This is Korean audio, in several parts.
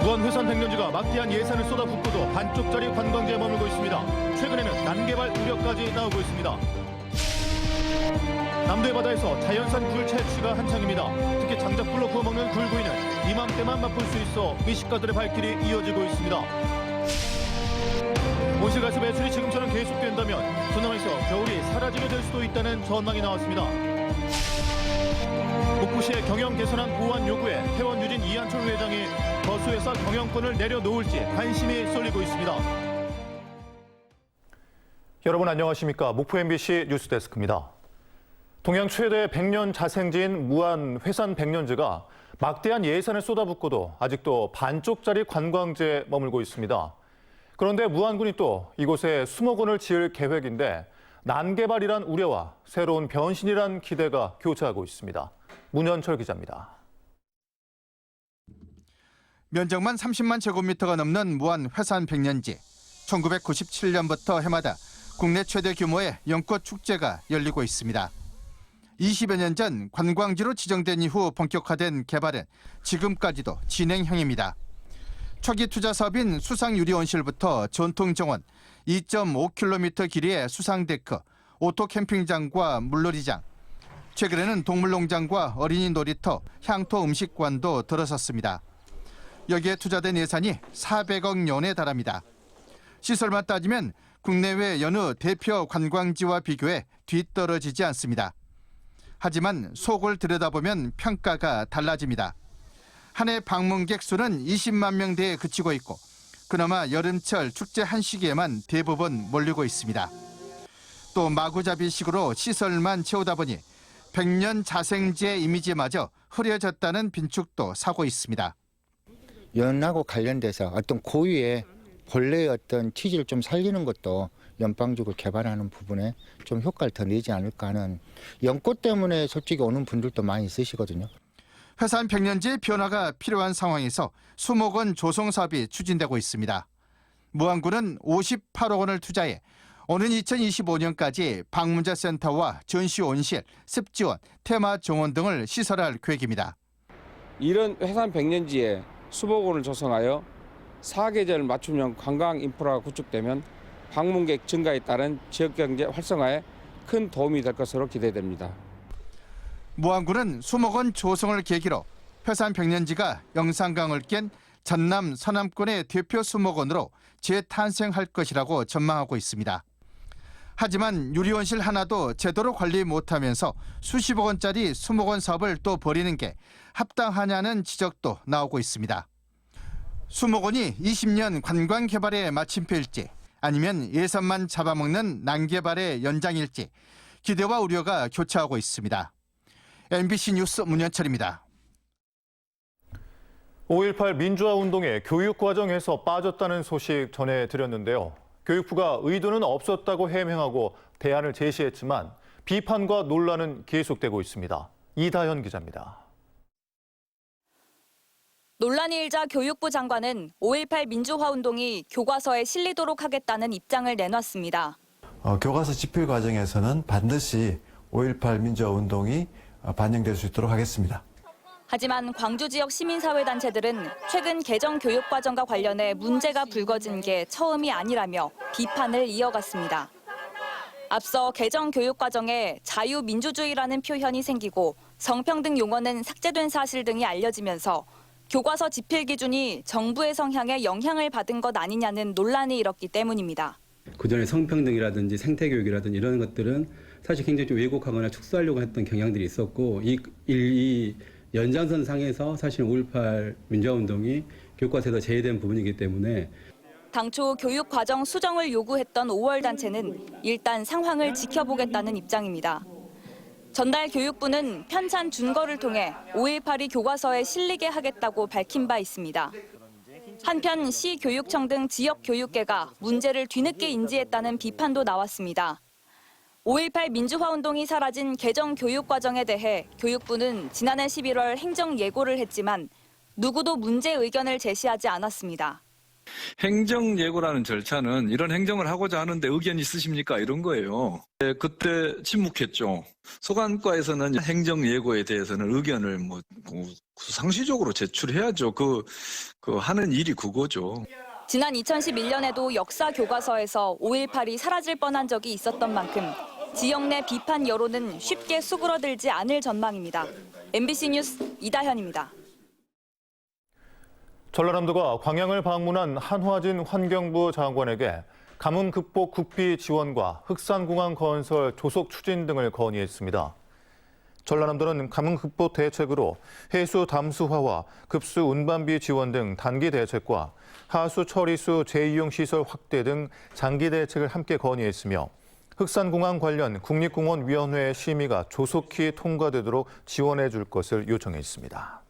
무한회산 백년지가 막대한 예산을 쏟아붓고도 반쪽짜리 관광지에 머물고 있습니다. 최근에는 난개발 우려까지 나오고 있습니다. 남도의 바다에서 자연산 굴 채취가 한창입니다. 특히 장작불로 구워먹는 굴구이는 이맘때만 맛볼 수 있어 미식가들의 발길이 이어지고 있습니다. 온실가스 배출이 지금처럼 계속된다면 소남에서 겨울이 사라지게 될 수도 있다는 전망이 나왔습니다. 북부시의 경영 개선안 보완 요구에 태원 유진 이한철 회장이 거수에서 경영권을 내려놓을지 관심이 쏠리고 있습니다. 여러분 안녕하십니까? 목포 MBC 뉴스데스크입니다. 동양 최대 백년 자생지인 무한회산 백년지가 막대한 예산을 쏟아붓고도 아직도 반쪽짜리 관광지에 머물고 있습니다. 그런데 무안군이 또 이곳에 수목원을 지을 계획인데 난개발이란 우려와 새로운 변신이란 기대가 교차하고 있습니다. 문현철 기자입니다. 면적만 30만 제곱미터가 넘는 무한회산 백년지. 1997년부터 해마다 국내 최대 규모의 연꽃 축제가 열리고 있습니다. 20여 년 전 관광지로 지정된 이후 본격화된 개발은 지금까지도 진행형입니다. 초기 투자 사업인 수상유리온실부터 전통정원, 2.5km 길이의 수상데크, 오토캠핑장과 물놀이장, 최근에는 동물농장과 어린이 놀이터, 향토 음식관도 들어섰습니다. 여기에 투자된 예산이 400억 원에 달합니다. 시설만 따지면 국내외 여느 대표 관광지와 비교해 뒤떨어지지 않습니다. 하지만 속을 들여다보면 평가가 달라집니다. 한 해 방문객 수는 20만 명대에 그치고 있고 그나마 여름철 축제 한 시기에만 대부분 몰리고 있습니다. 또 마구잡이식으로 시설만 채우다 보니 백년 자생지의 이미지마저 흐려졌다는 빈축도 사고 있습니다. 연하고 관련돼서 어떤 고유의 본래의 어떤 취지를 좀 살리는 것도 연방적으로 개발하는 부분에 좀 효과를 더 내지 않을까 하는, 연꽃 때문에 솔직히 오는 분들도 많이 있으시거든요. 회산 백년지의 변화가 필요한 상황에서 수목원 조성 사업이 추진되고 있습니다. 무안군은 58억 원을 투자해 오는 2025년까지 방문자 센터와 전시 온실, 습지원, 테마 정원 등을 시설할 계획입니다. 이런 회산 백년지에 수목원을 조성하여 사계절 맞춤형 관광 인프라가 구축되면 방문객 증가에 따른 지역경제 활성화에 큰 도움이 될 것으로 기대됩니다. 무안군은 수목원 조성을 계기로 회산 백년지가 영산강을 깬 전남 서남권의 대표 수목원으로 재탄생할 것이라고 전망하고 있습니다. 하지만 유리온실 하나도 제대로 관리 못하면서 수십억 원짜리 수목원 사업을 또 벌이는 게 합당하냐는 지적도 나오고 있습니다. 수목원이 20년 관광 개발의 마침표일지 아니면 예산만 잡아먹는 난개발의 연장일지 기대와 우려가 교차하고 있습니다. MBC 뉴스 문현철입니다. 5.18 민주화 운동의 교육 과정에서 빠졌다는 소식 전해드렸는데요. 교육부가 의도는 없었다고 해명하고 대안을 제시했지만 비판과 논란은 계속되고 있습니다. 이다현 기자입니다. 논란이 일자 교육부 장관은 5.18 민주화 운동이 교과서에 실리도록 하겠다는 입장을 내놨습니다. 교과서 집필 과정에서는 반드시 5.18 민주화 운동이 반영될 수 있도록 하겠습니다. 하지만 광주 지역 시민사회단체들은 최근 개정 교육과정과 관련해 문제가 불거진 게 처음이 아니라며 비판을 이어갔습니다. 앞서 개정 교육과정에 자유민주주의라는 표현이 생기고 성평등 용어는 삭제된 사실 등이 알려지면서 교과서 집필 기준이 정부의 성향에 영향을 받은 것 아니냐는 논란이 일었기 때문입니다. 그전에 성평등이라든지 생태교육이라든지 이런 것들은 사실 굉장히 좀 왜곡하거나 축소하려고 했던 경향들이 있었고 이 연장선상에서 사실 5.18 민주화운동이 교과서에서 제외된 부분이기 때문에 당초 교육과정 수정을 요구했던 5월 단체는 일단 상황을 지켜보겠다는 입장입니다. 전달 교육부는 편찬 준거를 통해 5.18이 교과서에 실리게 하겠다고 밝힌 바 있습니다. 한편 시교육청 등 지역 교육계가 문제를 뒤늦게 인지했다는 비판도 나왔습니다. 5.18 민주화 운동이 사라진 개정 교육과정에 대해 교육부는 지난해 11월 행정 예고를 했지만 누구도 문제 의견을 제시하지 않았습니다. 행정 예고라는 절차는 이런 행정을 하고자 하는데 의견 있으십니까? 이런 거예요. 그때 침묵했죠. 소관과에서는 행정 예고에 대해서는 의견을 상시적으로 제출해야죠. 그 하는 일이 그거죠. 지난 2011년에도 역사 교과서에서 5.18이 사라질 뻔한 적이 있었던 만큼 지역 내 비판 여론은 쉽게 수그러들지 않을 전망입니다. MBC 뉴스 이다현입니다. 전라남도가 광양을 방문한 한화진 환경부 장관에게 가뭄 극복 국비 지원과 흑산공항 건설 조속 추진 등을 건의했습니다. 전라남도는 가뭄 극복 대책으로 해수 담수화와 급수 운반비 지원 등 단기 대책과 하수 처리수 재이용 시설 확대 등 장기 대책을 함께 건의했으며 흑산공항 관련 국립공원위원회 심의가 조속히 통과되도록 지원해 줄 것을 요청했습니다.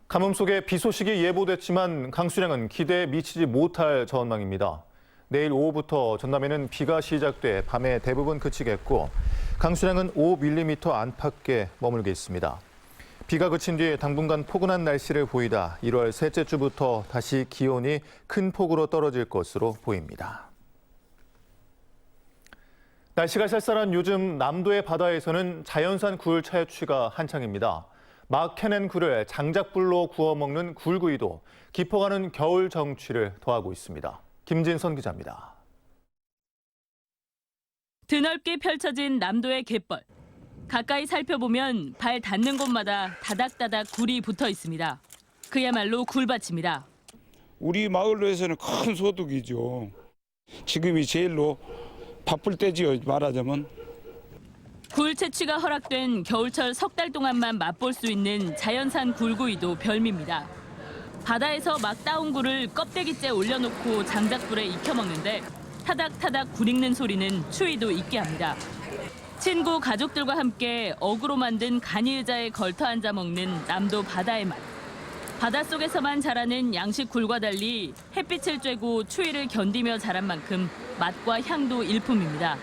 가뭄 속에 비 소식이 예보됐지만 강수량은 기대에 미치지 못할 전망입니다. 내일 오후부터 전남에는 비가 시작돼 밤에 대부분 그치겠고 강수량은 5mm 안팎에 머물겠습니다. 비가 그친 뒤에 당분간 포근한 날씨를 보이다 1월 셋째 주부터 다시 기온이 큰 폭으로 떨어질 것으로 보입니다. 날씨가 쌀쌀한 요즘 남도의 바다에서는 자연산 굴 채취가 한창입니다. 막 캐낸 굴을 장작불로 구워 먹는 굴구이도 깊어가는 겨울 정취를 더하고 있습니다. 김진선 기자입니다. 드넓게 펼쳐진 남도의 갯벌. 가까이 살펴보면 발 닿는 곳마다 다닥다닥 굴이 붙어 있습니다. 그야말로 굴밭입니다. 우리 마을로 해서는 큰 소득이죠. 지금이 제일로 바쁠 때지요, 말하자면. 굴 채취가 허락된 겨울철 석 달 동안만 맛볼 수 있는 자연산 굴구이도 별미입니다. 바다에서 막 따온 굴을 껍데기째 올려놓고 장작불에 익혀 먹는데 타닥타닥 굴 익는 소리는 추위도 잊게 합니다. 친구 가족들과 함께 어구로 만든 간이 의자에 걸터 앉아 먹는 남도 바다의 맛. 바닷속에서만 자라는 양식 굴과 달리 햇빛을 쬐고 추위를 견디며 자란 만큼 맛과 향도 일품입니다.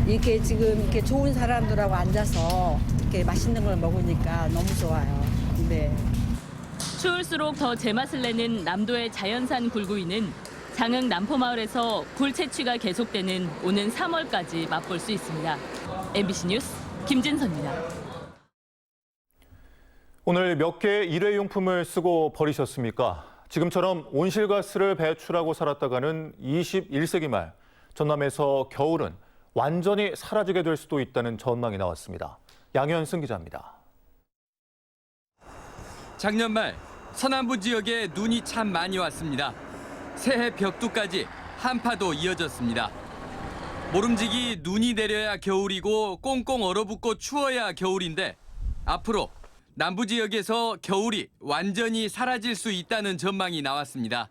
이렇게 지금 이렇게 좋은 사람들하고 앉아서 이렇게 맛있는 걸 먹으니까 너무 좋아요. 네. 추울수록 더 제맛을 내는 남도의 자연산 굴구이는 장흥 남포마을에서 굴 채취가 계속되는 오는 3월까지 맛볼 수 있습니다. MBC 뉴스 김진선입니다. 오늘 몇 개의 일회용품을 쓰고 버리셨습니까? 지금처럼 온실가스를 배출하고 살았다가는 21세기 말 전남에서 겨울은 완전히 사라지게 될 수도 있다는 전망이 나왔습니다. 양현승 기자입니다. 작년 말 서남부 지역에 눈이 참 많이 왔습니다. 새해 벽두까지 한파도 이어졌습니다. 모름지기 눈이 내려야 겨울이고 꽁꽁 얼어붙고 추워야 겨울인데 앞으로 남부 지역에서 겨울이 완전히 사라질 수 있다는 전망이 나왔습니다.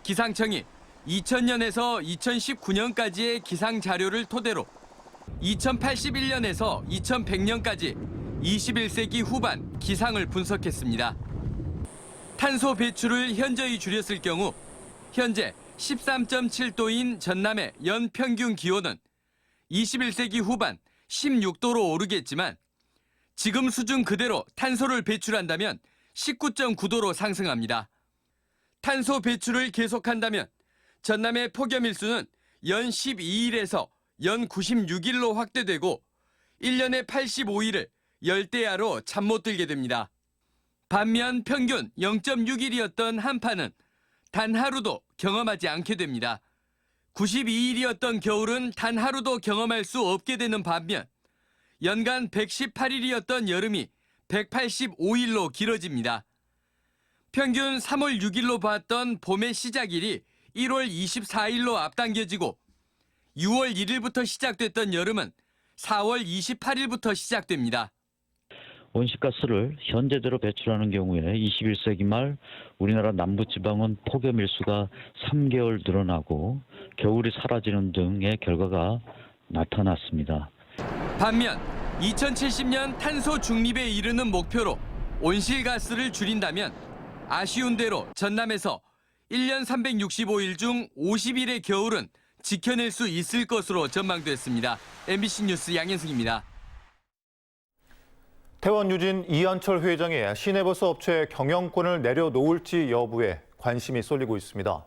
기상청이 2000년에서 2019년까지의 기상 자료를 토대로 2081년에서 2100년까지 21세기 후반 기상을 분석했습니다. 탄소 배출을 현저히 줄였을 경우 현재 13.7도인 전남의 연평균 기온은 21세기 후반 16도로 오르겠지만 지금 수준 그대로 탄소를 배출한다면 19.9도로 상승합니다. 탄소 배출을 계속한다면 전남의 폭염일수는 연 12일에서 연 96일로 확대되고 1년에 85일을 열대야로 잠 못 들게 됩니다. 반면 평균 0.6일이었던 한파는 단 하루도 경험하지 않게 됩니다. 92일이었던 겨울은 단 하루도 경험할 수 없게 되는 반면 연간 118일이었던 여름이 185일로 길어집니다. 평균 3월 6일로 봤던 봄의 시작일이 1월 24일로 앞당겨지고 6월 1일부터 시작됐던 여름은 4월 28일부터 시작됩니다. 온실가스를 현재대로 배출하는 경우에 21세기 말 우리나라 남부지방은 폭염 일수가 3개월 늘어나고 겨울이 사라지는 등의 결과가 나타났습니다. 반면 2070년 탄소 중립에 이르는 목표로 온실가스를 줄인다면 아쉬운 대로 전남에서 1년 365일 중 50일의 겨울은 지켜낼 수 있을 것으로 전망됐습니다. MBC 뉴스 양현승입니다. 태원 유진 이한철 회장이 시내버스 업체 경영권을 내려놓을지 여부에 관심이 쏠리고 있습니다.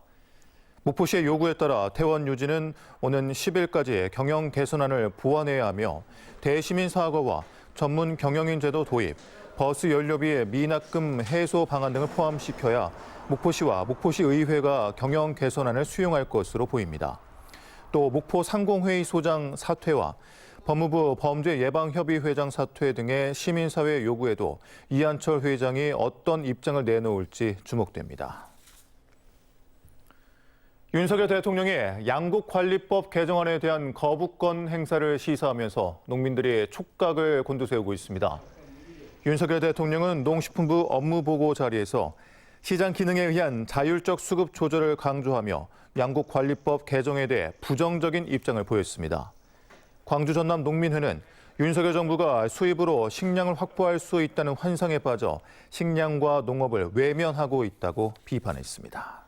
목포시의 요구에 따라 태원 유진은 오는 10일까지 경영 개선안을 보완해야 하며 대시민 사과와 전문 경영인 제도 도입, 버스 연료비 미납금 해소 방안 등을 포함시켜야 목포시와 목포시 의회가 경영 개선안을 수용할 것으로 보입니다. 또 목포 상공회의소장 사퇴와 법무부 범죄예방협의회장 사퇴 등의 시민사회 요구에도 이한철 회장이 어떤 입장을 내놓을지 주목됩니다. 윤석열 대통령이 양곡관리법 개정안에 대한 거부권 행사를 시사하면서 농민들이 촉각을 곤두세우고 있습니다. 윤석열 대통령은 농식품부 업무보고 자리에서 시장 기능에 의한 자율적 수급 조절을 강조하며 양곡관리법 개정에 대해 부정적인 입장을 보였습니다. 광주 전남 농민회는 윤석열 정부가 수입으로 식량을 확보할 수 있다는 환상에 빠져 식량과 농업을 외면하고 있다고 비판했습니다.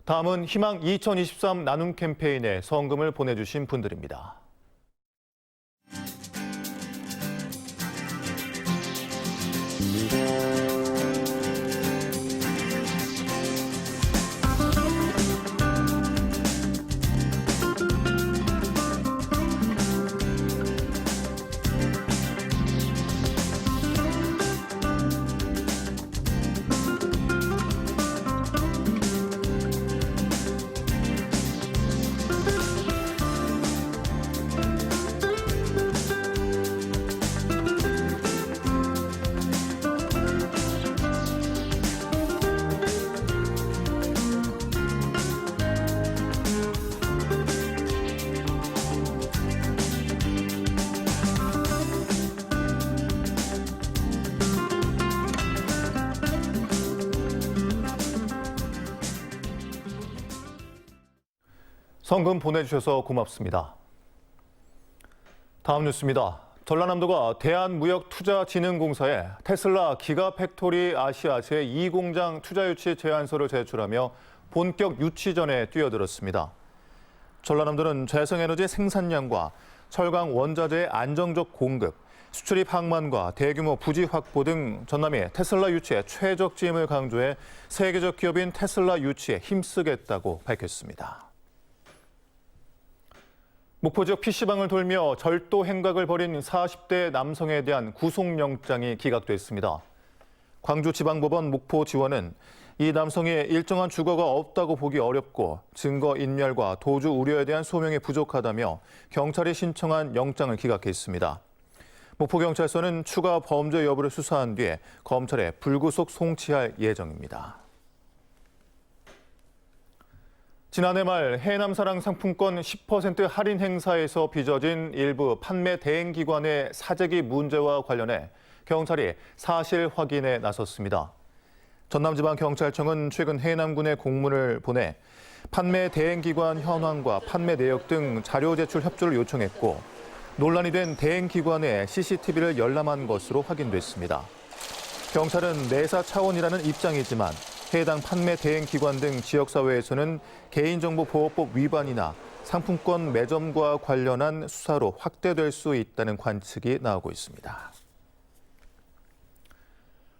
다음은 희망 2023 나눔 캠페인에 성금을 보내주신 분들입니다. 성금 보내주셔서 고맙습니다. 다음 뉴스입니다. 전라남도가 대한무역투자진흥공사에 테슬라 기가팩토리 아시아 제2공장 투자유치 제안서를 제출하며 본격 유치전에 뛰어들었습니다. 전라남도는 재생에너지 생산량과 철강 원자재의 안정적 공급, 수출입 항만과 대규모 부지 확보 등 전남이 테슬라 유치에 최적임을 강조해 세계적 기업인 테슬라 유치에 힘쓰겠다고 밝혔습니다. 목포 지역 PC방을 돌며 절도 행각을 벌인 40대 남성에 대한 구속영장이 기각됐습니다. 광주지방법원 목포지원은 이 남성이 일정한 주거가 없다고 보기 어렵고 증거인멸과 도주 우려에 대한 소명이 부족하다며 경찰이 신청한 영장을 기각했습니다. 목포경찰서는 추가 범죄 여부를 수사한 뒤에 검찰에 불구속 송치할 예정입니다. 지난해 말 해남사랑 상품권 10% 할인 행사에서 빚어진 일부 판매 대행기관의 사재기 문제와 관련해 경찰이 사실 확인에 나섰습니다. 전남지방경찰청은 최근 해남군에 공문을 보내 판매 대행기관 현황과 판매 내역 등 자료 제출 협조를 요청했고 논란이 된 대행기관의 CCTV를 열람한 것으로 확인됐습니다. 경찰은 내사 차원이라는 입장이지만 해당 판매 대행기관 등 지역사회에서는 개인정보보호법 위반이나 상품권 매점과 관련한 수사로 확대될 수 있다는 관측이 나오고 있습니다.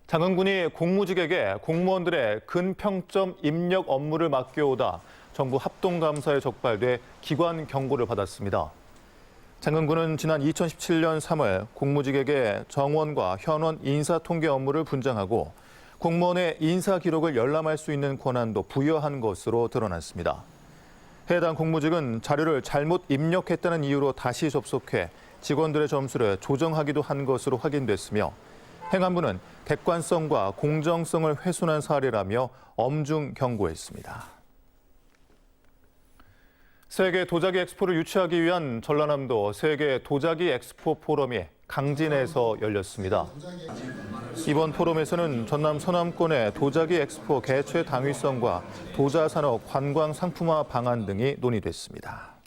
장흥군이 공무직에게 공무원들의 근평점 입력 업무를 맡겨오다 정부 합동감사에 적발돼 기관 경고를 받았습니다. 장흥군은 지난 2017년 3월 공무직에게 정원과 현원 인사통계 업무를 분장하고 공무원의 인사 기록을 열람할 수 있는 권한도 부여한 것으로 드러났습니다. 해당 공무직은 자료를 잘못 입력했다는 이유로 다시 접속해 직원들의 점수를 조정하기도 한 것으로 확인됐으며 행안부는 객관성과 공정성을 훼손한 사례라며 엄중 경고했습니다. 세계 도자기 엑스포를 유치하기 위한 전라남도 세계 도자기 엑스포 포럼이 강진에서 열렸습니다. 이번 포럼에서는 전남 서남권의 도자기 엑스포 개최 당위성과 도자산업 관광 상품화 방안 등이 논의됐습니다.